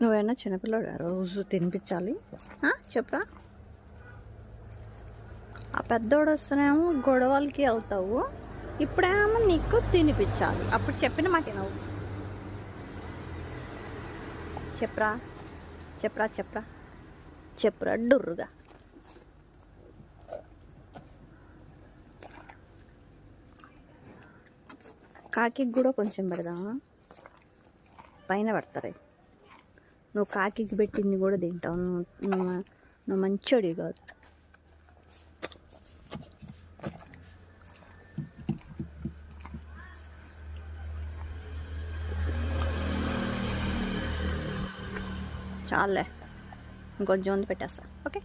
నువ్వైనా చిన్నపిల్లడు రోజు తినిపించాలి చెప్పరా. ఆ పెద్దోడు వస్తేనేమో గొడవలకి అవుతావు, ఇప్పుడేమో నీకు తినిపించాలి. అప్పుడు చెప్పిన మాట నువ్వు చెప్పరా చెప్పరా చెప్పరా చెప్పరా డుర్రుగా. కాకి కూడా కొంచెం పెడదామా, పైన పడతారే. నువ్వు కాకి పెట్టింది కూడా తింటావు. నువ్వు మంచోడి కాదు. చాలే, ఇంకొంచెం పెట్టేస్తా. ఓకే.